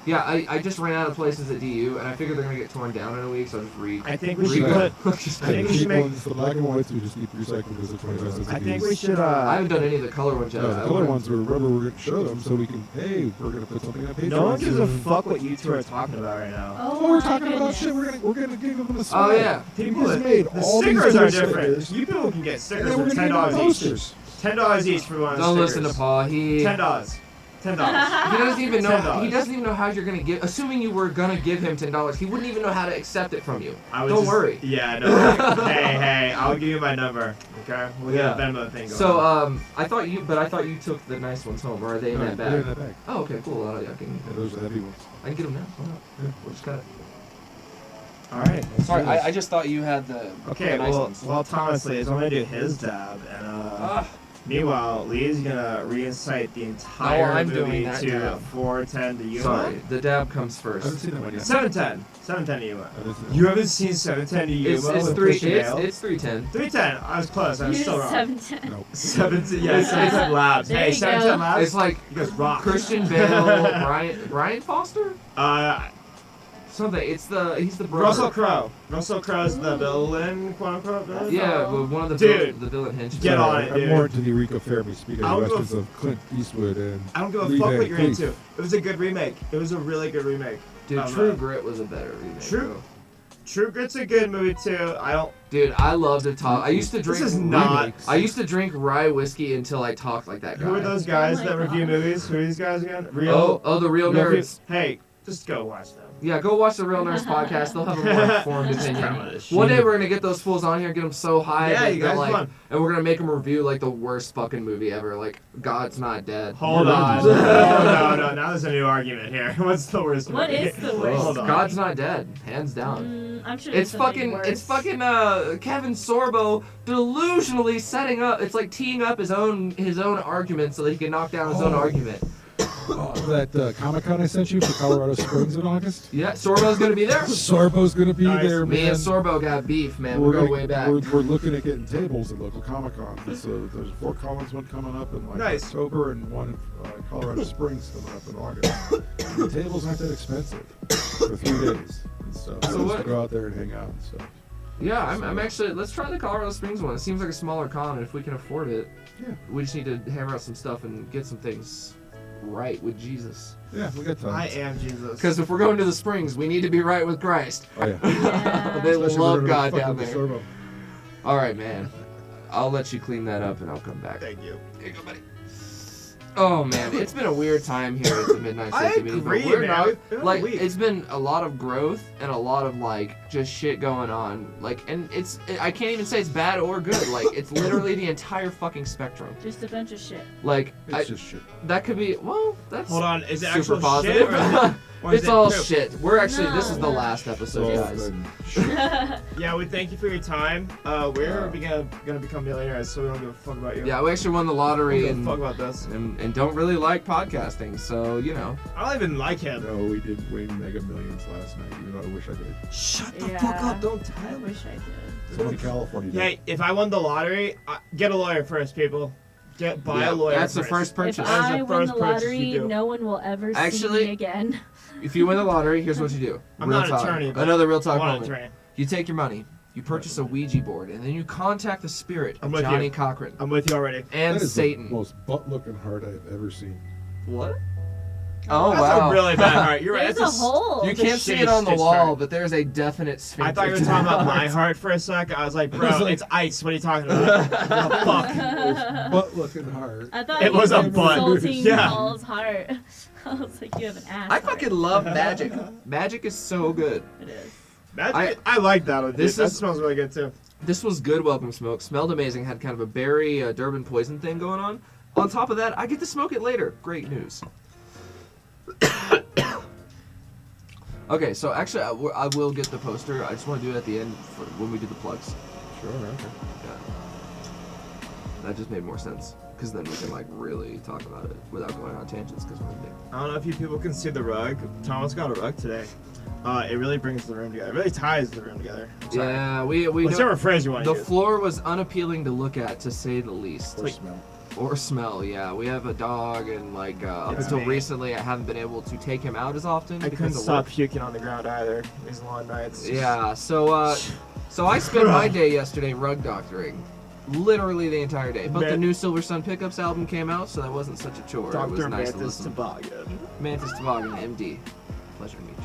Yeah, I just ran out of places at DU, and I figured they're gonna get torn down in a week, so I'll just I think we should re- put. Just I think we should Cheap make. ones, the black and whites we just keep recycling because they're 25 cents a I think piece. we should. I haven't done any of the color ones yet. No, I the color wanna- ones were rubber. We're going to show them so we can, hey, we're going to put something on Patreon. No one gives a soon. fuck what you two are talking about right now. Oh, We're my talking about goodness. shit. We're gonna give them a Oh swag. yeah. People just that made the all these stickers are cool different. stickers. You people can get And stickers then we're for going to give them $10 each. posters. $10 each for one of the Don't stickers. listen to Paul. He $10. $10. He doesn't even know. $10. He doesn't even know how you're gonna give. Assuming you were gonna give him $10, he wouldn't even know how to accept it from you. Don't worry. Yeah, no. hey, I'll give you my number. Okay, we'll get a Venmo thing going. So I thought you took the nice ones home, or are they in that They're in bag? that bag. Oh, okay, cool. I Yeah, those are the heavy ones. can get them now. Why not? Yeah. We'll just cut it. all right. Sorry, I just thought you had the Okay, nice well, ones. Thomas Lee is going to do his dab, and meanwhile, Lee is gonna reincite the entire I'm movie doing that to dab. 410 to Yuma. Sorry, the dab comes I haven't first. seen that one yet. 710 to Yuma. I haven't seen that You one. haven't seen 710 to Yuma It's with three. Christian Bale? It's 310. 310. I was close. I was still wrong. 710. Nope. 710. Yeah, 710 Labs. There Hey, you 710 go. Labs. It's like You guys rock. Christian Bale, Brian Foster, Uh, something. He's the brother. Russell Crowe. Russell Crowe's the villain, quote unquote villain. Yeah, well, one of the Dude, the villain henchmen. get on it, I'm dude. more into the Eureka Fermi speaking I don't westerns go- of Clint Eastwood and I don't give a Lee fuck Van what you're Cleef. into. It was a good remake. It was a really good remake. Dude, True Grit was a better remake. True. True Grit's a good movie too. I don't. Dude, I love to talk. I used to drink. This is not. I used to drink rye whiskey until I talked like that guy. Who are those guys Oh my that review God. movies? Who are these guys again? Oh, the real nerds. Hey, just go watch them. Yeah, go watch the Real Nerds podcast. They'll have a more informed opinion. One day we're gonna get those fools on here, get them so high, Yeah, you guys like, fun. and we're gonna make them review like the worst fucking movie ever, like God's Not Dead. Hold on. No. Now there's a new argument here. What's the worst What movie? is the worst? Hold on. God's Not Dead, hands down. I'm sure It's there's something fucking worse. Kevin Sorbo delusionally setting up. It's like teeing up his own argument so that he can knock down his own argument. That Comic-Con I sent you for Colorado Springs in August? Yeah, Sorbo's gonna be there. Sorbo's gonna be there, Me man. and Sorbo got beef, man. We'll go way back. We're looking at getting tables at local Comic-Con. So there's a Fort Collins one coming up in October and one in Colorado Springs coming up in August. The tables aren't that expensive for 3 days and stuff. So what- just go out there and hang out and stuff. Yeah, I'm actually. Let's try the Colorado Springs one. It seems like a smaller con, and if we can afford it, Yeah. we just need to hammer out some stuff and get some things right with Jesus. Yeah, we got time. I am Jesus. Because if we're going to the Springs, we need to be right with Christ. Oh yeah. Yeah. They Especially love when God we're down fucking there. with Sorbo. All right, man. I'll let you clean that up, and I'll come back. Thank you. Here you go, buddy. Oh man, it's been a weird time here at the Midnight I Safety Meeting. agree, But we're man. not, It's been a like, week. it's been a lot of growth and a lot of like just shit going on. Like, and I can't even say it's bad or good. Like, it's literally the entire fucking spectrum. Just a bunch of shit. Like, It's just shit. that could be. Well, that's Hold on, is it super actual positive. shit or is It's it all poop? shit. We're actually. This No, is the no. last episode, guys. Yeah, we thank you for your time. We're gonna become millionaires, so we don't give a fuck about you. Yeah, we actually won the We lottery don't give a and fuck about this. and don't really like podcasting. So you know. I don't even like him. No, we did win Mega Millions last night, even though I wish I did. Shut the fuck up, Don't I wish I did. Someone in California did. Hey, if I won the lottery, get a lawyer first, people. Buy a lawyer. That's the first purchase. If That's the I win first the purchase lottery, you do. no one will ever Actually- see me again. If you win the lottery, here's what you do. I'm Real not an talk. attorney, but Another real I talk want an moment. attorney. You take your money, you purchase a Ouija board, and then you contact the spirit I'm of with Johnny you. Cochran I'm with you already. and That is Satan. the most butt-looking heart I've ever seen. What? Oh That's wow! a really bad heart. You're right. There's That's a hole. You It's a can't see shitty it on the stitched wall, heart. but there's a definite sphincter. I thought you were to talking the about my heart. heart for a sec. I was like, bro, It's like- it's ice. What are you talking about? The fuck. Butt-looking heart. I thought It you was a were butt. insulting Yeah. Paul's heart. I was like, you have an ass. I heart. fucking love magic. Magic is so good. It is. Magic, I like that one. This That is- smells really good too. This was good welcome smoke. Smelled amazing. Had kind of a berry Durban poison thing going on. On top of that, I get to smoke it later. Great news. Okay, so actually, I will get the poster. I just want to do it at the end for when we do the plugs. Sure, okay. Yeah. That just made more sense. Because then we can like really talk about it without going on tangents. Because we're in there. I don't know if you people can see the rug. Thomas got a rug today. It really brings the room together. It really ties the room together. I'm sorry. Yeah, we Whichever phrase you want to The use. floor was unappealing to look at, to say the least. Or smell. Or smell, yeah. We have a dog, and like up It's until me. recently, I haven't been able to take him out as often. I because couldn't of stop work. puking on the ground either. These long nights. Yeah, so I spent my day yesterday rug doctoring, literally the entire day. But the Man- new Silver Sun Pickups album came out, so that wasn't such a chore. It was Dr. nice to Mantis listen. Toboggan. Mantis Toboggan, MD. Pleasure to meet you.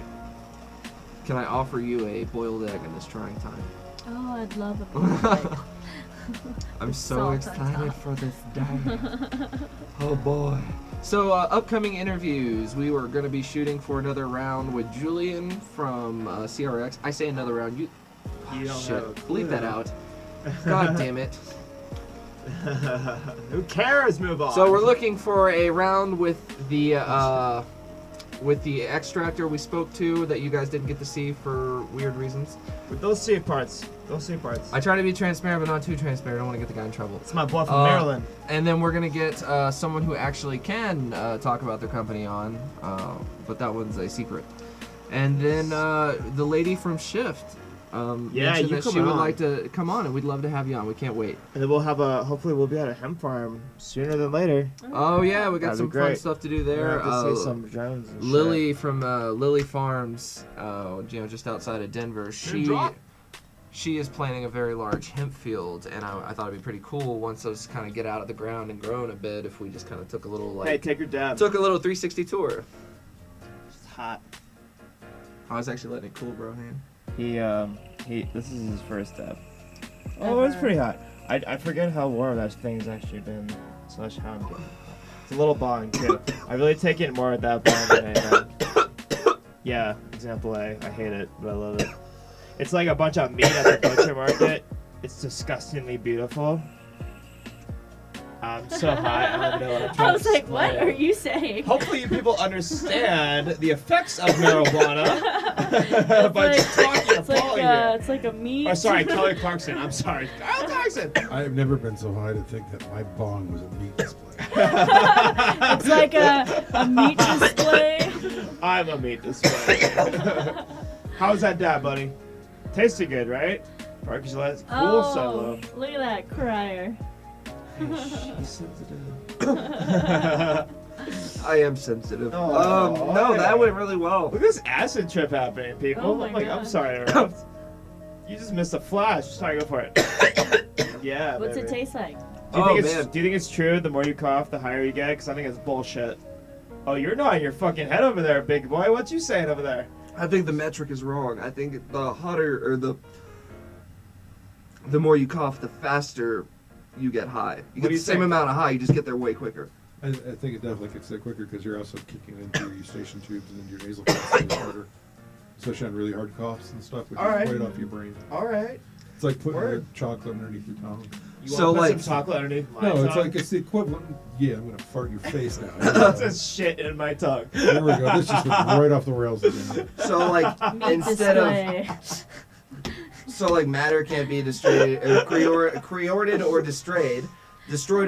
Can I offer you a boiled egg in this trying time? Oh, I'd love a boiled I'm With so salt on excited top. for this day. Oh boy. So upcoming interviews, we were going to be shooting for another round with Julian from CRX. I say another round. You don't shit. have a clue. Leave that out. God damn it. Who cares? Move on. So we're looking for a round with the extractor we spoke to that you guys didn't get to see for weird reasons. With those safe parts. Those safe parts. I try to be transparent, but not too transparent. I don't want to get the guy in trouble. It's my boy from Uh, Maryland. And then we're gonna get someone who actually can talk about their company on, but that one's a secret. And then the lady from Shift mentioned you that come she would on. like to come on, and we'd love to have you on. We can't wait. And then we'll have hopefully we'll be at a hemp farm sooner than later. Oh yeah, we got That'd be some fun great. stuff to do We're there. gonna have to see some drones and Lily from Lily Farms, just outside of Denver. She is planting a very large hemp field, and I thought it'd be pretty cool once those kind of get out of the ground and grown a bit. If we just kind of took a little shit. Hey, take your dab. took a little 360 tour. It's hot. I was actually letting it cool, bro. Man. This is his first dab. Oh, it's pretty hot. I forget how warm that thing's actually been. Slash how I'm getting. It's a little bong too. I really take it more with that bong than I Yeah, example A. I hate it, but I love it. It's like a bunch of meat at the butcher market. It's disgustingly beautiful. I'm so high, I don't know what I'm trying I was to like, what explain. are you saying? Hopefully you people understand the effects of marijuana by like- talking to It's like, Paul here. it's like a meat. Oh, sorry, Kelly Clarkson. I'm sorry. Kyle Clarkson. I have never been so high to think that my bong was a meat display. It's like a meat display. I'm a meat display. How's that dab, buddy? Tasted good, right? Parker's last cool solo. Look at that crier. She's sensitive. I am sensitive. Oh, No, yeah. that went really well. Look at this acid trip happening, people. Oh my I'm God. sorry to interrupt. You just missed a flash. Sorry, go for it. Yeah. What's baby. it taste like? Do you Man. think it's true? The more you cough, the higher you get. Because I think it's bullshit. Oh, you're nodding your fucking head over there, big boy. What you saying over there? I think the metric is wrong. I think the hotter or the more you cough, the faster you get high. You get do you the same think? amount of high, you just get there way quicker. I think it definitely gets there quicker because you're also kicking into your eustachian tubes and into your nasal passages harder, especially on really hard coughs and stuff, which All right. is right off your brain. All right. It's like putting Word. chocolate underneath your tongue. You So, want to put like- some chocolate underneath my No, it's tongue? like it's the equivalent. Yeah, I'm gonna fart in your face now. That's just shit in my tongue. There we go. This just went right off the rails again. So like Meat instead of display. so like matter can't be destroyed or created or destroyed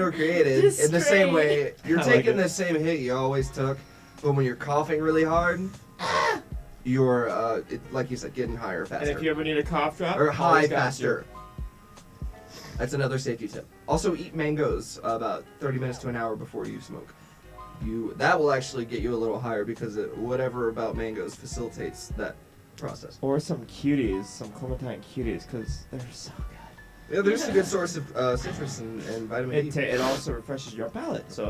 or created in the same way. You're I like taking it. the same hit you always took, but when you're coughing really hard, you're like you said, getting higher faster. And if you ever need a cough drop, or high always got faster. That's another safety tip. Also, eat mangoes about 30 minutes to an hour before you smoke. That will actually get you a little higher because whatever about mangoes facilitates that process. Or some cuties, some Clementine cuties, because they're so good. Yeah, there's a good source of citrus and vitamin E. It also refreshes your palate. So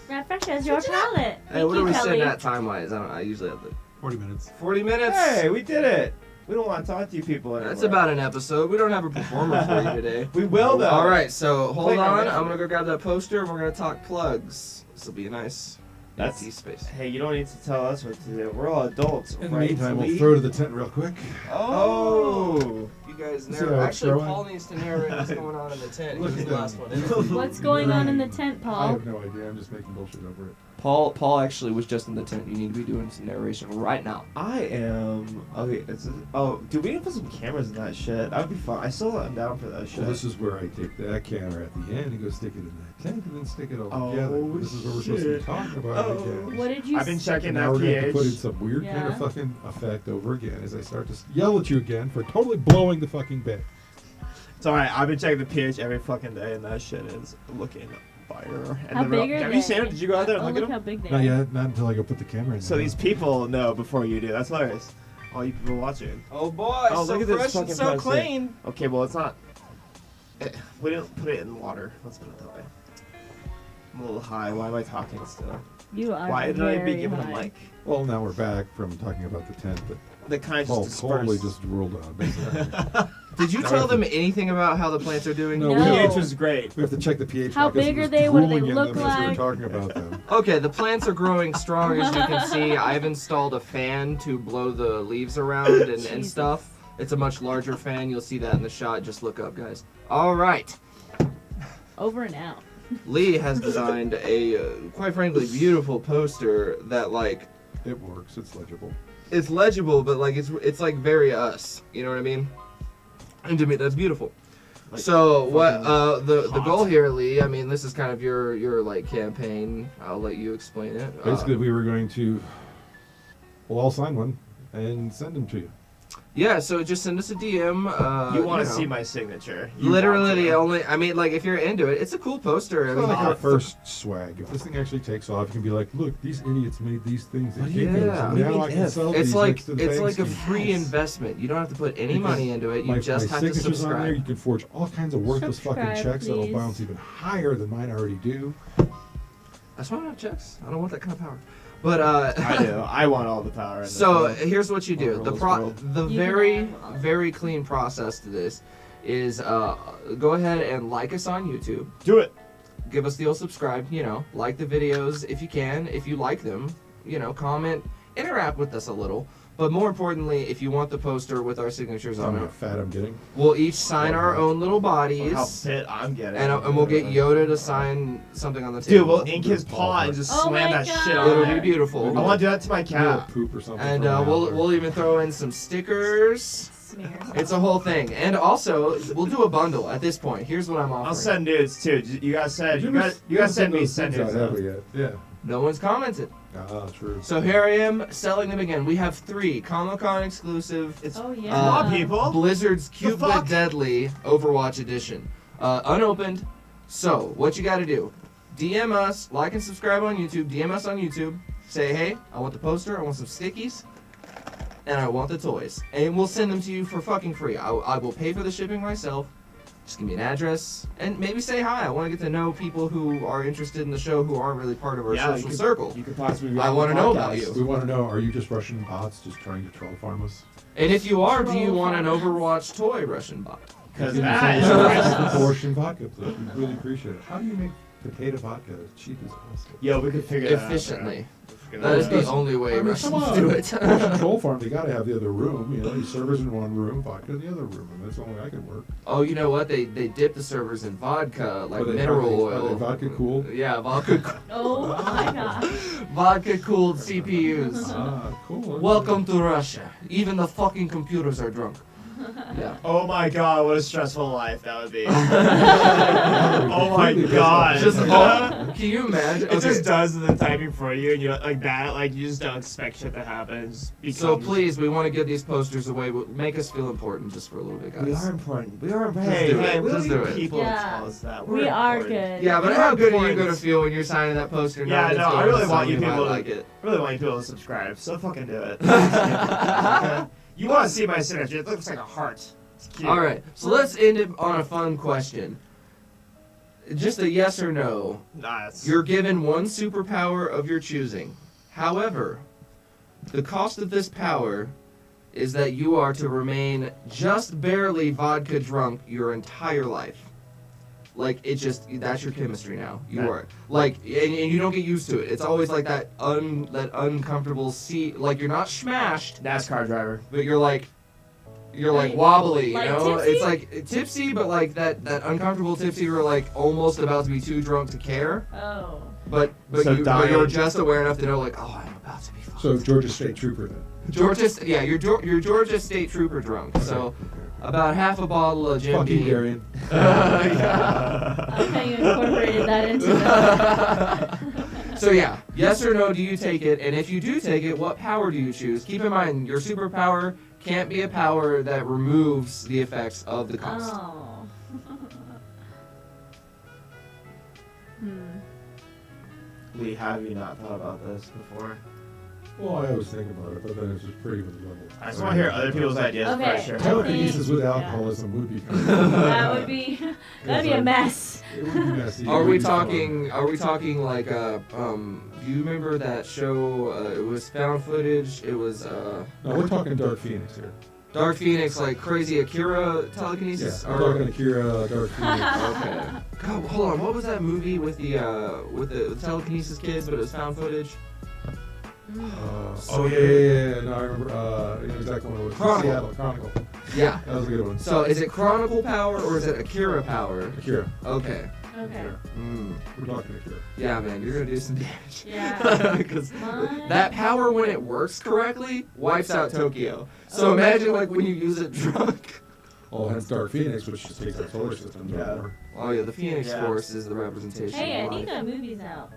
Refreshes your palate. Hey, what Thank are we you, sitting Kelly. at time-wise? I usually have the 40 minutes. 40 minutes. hey, we did it. We don't want to talk to you people anymore. That's about an episode. We don't have a performer for you today. We will though. All right, so hold Click on on. it. I'm gonna go grab that poster and we're gonna talk plugs. This will be a nice That's empty space. Hey, you don't need to tell us what to do. We're all adults, In the right? meantime, Lee? we'll throw to the tent real quick. Oh. You guys See narrate. how it's Actually, throwing? Paul needs to narrate what's going on in the tent. He Look was the at last that. one in. What's going on in the tent, I Paul? have no idea. I'm just making bullshit over it. Paul actually was just in the tent. You need to be doing some narration right now. I am. Okay. Dude, we need to put some cameras in that shit. That would be fun. I still am down for that shit. Well, this is where I take that camera at the end and go stick it in that tent and then stick it all Oh, together. This is what we're supposed to be shit. talking about Oh. again. What did you I've been checking And that now we're going to have to pH. put in some weird kind of Yeah. fucking effect over again as I start to yell at you again for totally blowing the fucking bit. It's alright. I've been checking the pH every fucking day, and that shit is looking fire. And How the big are Have they? you seen it? Did you go out there and Oh, look at look them? how big they Not are. yet. Not until I go put the camera in. So these people know before you do. That's hilarious. All you people watching. Oh boy, Oh, so look at this fresh and fucking so president. clean. Okay, well it's not. We didn't put it in water. Let's put it that way. I'm a little high. Why am I talking still? You are Why did I be very given high. a mic? Well, now we're back from talking about the tent, but The kind Paul just totally dispersed. just rolled on. Basically. Did you tell them anything about how the plants are doing? No, No. pH was great. We have to check the pH. How because big it are was they? What do they drooling in look them as we like? were talking about them. Okay, the plants are growing strong as you can see. I've installed a fan to blow the leaves around and Jesus. stuff. It's a much larger fan. You'll see that in the shot. Just look up, guys. All right. Over and out. Lee has designed a, quite frankly, beautiful poster that, like, It works. It's legible. it's legible, but, like, it's like very us. You know what I mean? And to me, that's beautiful. Like, So what the hot. goal here, Lee? I mean, this is kind of your like campaign. I'll let you explain it. Basically, we were going to. Well, I'll sign one and send them to you. Yeah, so just send us a DM. You want to know. see my signature. You Literally want the to. only. I mean, like if you're into it, it's a cool poster. I It's mean, like our like, first swag. If this thing actually takes off, you can be like, "Look, these idiots made these things. They Yeah. can't go. So What do you now mean I can if? sell it's these like next to the it's bank like a scheme." free Yes. investment. You don't have to put any Because money into it. You My just have to signature's on there. You subscribe. can forge all kinds of worthless fucking Subscribe, checks that'll please. bounce even higher than mine already do. That's why I don't have checks. I don't want that kind of power. But I do. I want all the power. In this So world. here's what you do. Or The Rose pro World. the You very can have all. very clean process to this is go ahead and like us on YouTube. Do it. Give us the old subscribe, like the videos if you can. If you like them, comment interact with us a little. But more importantly, if you want the poster with our signatures on How it, fat I'm getting. we'll each sign our own little bodies. How fit I'm getting. And we'll get Yoda to sign something on the Dude, table. we'll ink his paw and just Oh slam my that God. shit on It'll there. be beautiful. I want to do that to my Little cat. poop or something. And from an we'll antler. we'll even throw in some stickers. Smears. It's a whole thing. And also, we'll do a bundle at this point. Here's what I'm offering. I'll send nudes too. You guys said you guys send me send nudes. Have we yet? Yeah. No one's commented. Ah, true. So here I am selling them again. We have 3 Comic-Con exclusive. It's Oh yeah. Come on, people. Blizzard's Cute The but fuck? Deadly Overwatch Edition. Unopened. So, what you gotta do, DM us, like and subscribe on YouTube, DM us on YouTube, say, hey, I want the poster, I want some stickies, and I want the toys. And we'll send them to you for fucking free. I will pay for the shipping myself. Just give me an address, and maybe say hi. I want to get to know people who are interested in the show who aren't really part of our social circle. You could possibly. Be I on want to the know podcast. about you. We want to know, are you just Russian bots just trying to troll farm us? And if you are, do you want an Overwatch toy Russian bot? Because Give me that some is abortion vodka, please. We really appreciate it. How do you make potato vodka as cheap as possible? Yo, we could figure that out. Efficiently. Bro. That is the Because- only way I mean, Russians come on. do it. Russian troll farm, they gotta have the other room. You know, these servers in one room, vodka in the other room, and that's the only way I can work. Oh, you know what? They dip the servers in vodka, like Are they- mineral are they oil. vodka cooled? Yeah, vodka. Oh my god. Vodka cooled CPUs. Ah, cool. Welcome to Russia. Even the fucking computers are drunk. Yeah. Oh my god, what a stressful life that would be. Oh my god. Just can you imagine? It just does the typing for you, and you like that. Like you just don't expect shit to happen. It just So becomes- please, we want to get these posters away. Make us feel important just for a little bit, guys. We are important. We are important. Just Hey, do it. hey, we Just don't do need it. people Yeah. to tell us that. We We're are important. good. Yeah, but We're how good are you important. gonna feel when you're signing that poster? Yeah, knowing no, it's I going really to want someone you who might people to- like it. I really want you people to subscribe. So fucking do it. Okay? You want to see my signature? It looks like a heart. It's cute. All right, so let's end it on a fun question. Just a yes or no. Nice. You're given one superpower of your choosing. However, the cost of this power is that you are to remain just barely vodka drunk your entire life. Like, that's your chemistry now. You are. Like, and you don't get used to it. It's always like that uncomfortable seat. Like, you're not smashed, NASCAR driver. but you're like wobbly, you Like know? tipsy? It's like tipsy, but like that uncomfortable tipsy where like almost about to be too drunk to care. Oh. But So you're dying. just aware enough to know like, oh, I'm about to be fucked. So Georgia State Trooper then. You're Georgia State Trooper drunk. So about half a bottle of Jim Fuck you, Beam. Darian. Yeah. I like how you incorporated that into it. So yeah, yes or no, do you take it? And if you do take it, what power do you choose? Keep in mind, your superpower can't be a power that removes the effects of the cost. Oh. Lee, have you not thought about this before? Well, I always think about it, but then it's just pretty with the level. I just want to hear other people's ideas Okay. first. Sure. Telekinesis with Yeah. alcoholism would be kind of That'd be a mess. It would be messy. Are It we would be fun. talking? Are we talking like do you remember that show? It was found footage. It was No, we're talking Dark Phoenix here. Dark Phoenix, like crazy Akira Yeah, telekinesis. we're talking Akira, Dark Phoenix. Okay. God, hold on. What was that movie with the telekinesis kids, but it was found footage? Oh yeah. No, I remember. I know exactly what it was. Chronicle. Seattle Chronicle. Yeah. That was a good one. So is it Chronicle power or is it Akira power? Akira. Okay. Okay. We're talking Akira. Yeah, man, you're gonna do some damage. Yeah. Because What? that power, when it works correctly, wipes out Tokyo. So imagine like when you use it drunk. Oh, hence Dark Phoenix, which just takes our solar system. Yeah. Oh yeah, the Phoenix Yeah. Force is the representation. Hey, I of think life. that movie's out.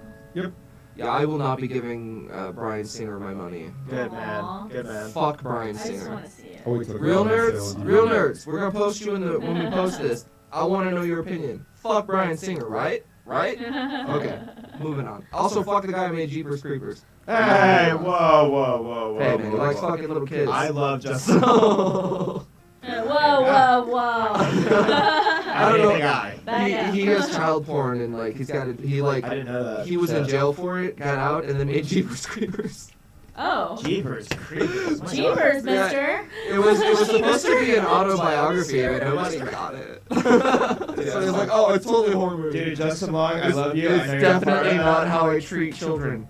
Yeah, I will not be giving Brian Singer my money. Good Aw. man. Good man. Fuck Brian I just Singer. want to see it. I'll wait till the Real ground nerds, sale. real nerds. We're gonna post you when we post this. I want to know your opinion. Fuck Brian Singer, right? Right? Okay. Moving on. Also, fuck the guy who made Jeepers Creepers. Hey, whoa, whoa, whoa, whoa. Hey man, he whoa, likes whoa. fucking little kids. I love Justin. So Whoa. I don't know. Guy. He has child porn and like he's got he I like didn't know that. he was in Shit. jail for it, got out, and then made Jeepers Creepers. Oh. Jeepers Creepers. My Jeepers, Yeah. mister. It was supposed to be an autobiography, but nobody got it. So he's like, oh, it's totally a horror movie. Dude, Justin Long, I love you. I It's know you're a part of definitely that. not how I treat children.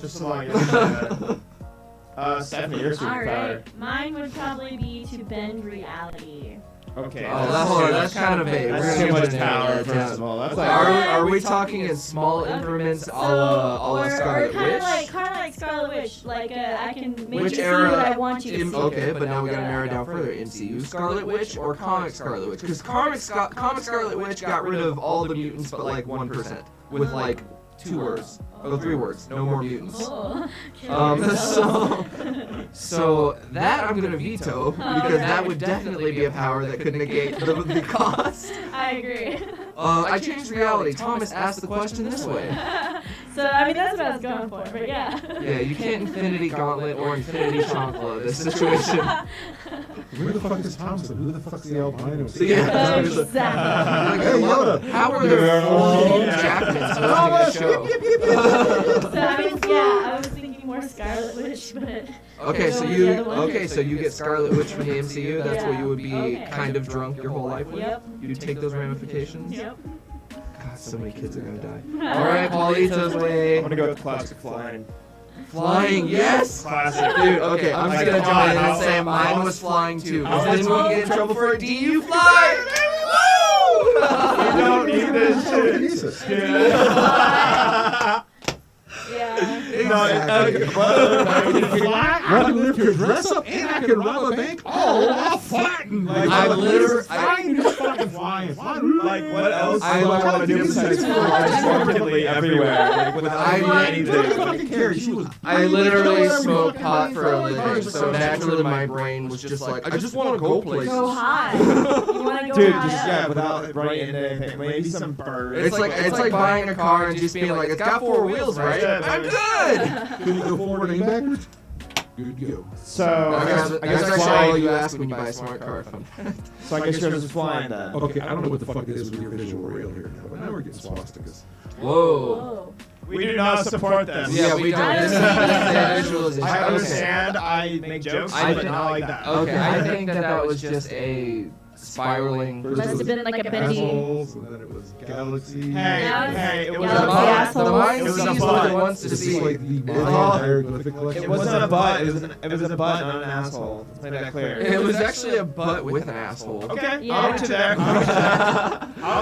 Justin Long, you understand that. Stephanie, your All superpower. right. Mine would probably be to bend reality. Okay. That's kind of vague. That's too much power, first of all. That's like, Are we talking in small increments, a la Scarlet Witch? Kind of like Scarlet Witch. Like I can make Which you see era? what I want you to see. Okay, but now we gotta narrow it down further. MCU Scarlet Witch or comic Scarlet Witch? Because comic Scarlet Witch got rid of all the mutants but like 1%. With like 2 words. Oh, 3 words. No more mutants. Oh. So that I'm gonna veto because that would definitely be a power that could negate the cost. I agree. I changed reality. Thomas asked the question this way. So I mean that's what I was going for, but yeah. Yeah, you can't Infinity Gauntlet or Infinity Chancla this situation. Where the fuck is Thompson? Who the fuck's the albino? Yeah. Exactly. Hey, Yoda. How are there 4 Jackmans hosting a show? So I mean, yeah, I was thinking more Scarlet Witch, but Okay, so Go with you the other one. get Scarlet Witch from the MCU. That's what Yeah. you would be Okay. kind of drunk your whole life with. Yep. You'd take those ramifications. Yep. God, so many kids are gonna die. All right, Paulito's way. I'm gonna go with classic flying. Flying, yes. Classic. Dude, okay, I'm just gonna jump in and say mine was flying too. Because then we'll get in trouble for it. Do you fly? Woo! We don't need this shit. Yeah. I can lift your dress up and I can rob a bank all while flying. Like, I literally- flying, just fucking flying. Like, what else I do I want to do besides fly destructively everywhere? Like, without I doing fucking anything. care. She was. I literally smoke pot for a living, so naturally my brain was just like, I just want to go places. Go high. You wanna go Dude, high just up. yeah, without running into anything. Maybe some birds. It's like buying a car and just being like, it's got 4 wheels, right? I'm good. Can you go forward and backwards? Good to go. So I guess I that's flying. all you ask when you buy a smart car. So I guess yours is flying then. Okay, I don't know what the fuck it is with your visual rail here now, but now we're getting swastikas. Whoa. Whoa. We do not support them. Yeah, we don't. This is visualization. I understand. I make jokes, but not like that. Okay, I think that was just a spiraling. First Must it have was been like a bendy. assholes, and then it was galaxy. Hey, it was Yeah, a the butt. The mind It was a sees butt. what it wants to This see. is like the Mayan hieroglyphic collection. It wasn't a butt. It was a butt, not an asshole. Let's make that clear. It was actually a butt with an asshole. Okay, Yeah. I'll get you there.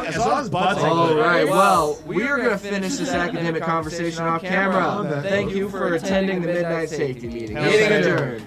As long as butts are All good. right, well, we are going to finish this academic conversation off camera. Thank you for attending the Midnight Safety Meeting. Meeting adjourned.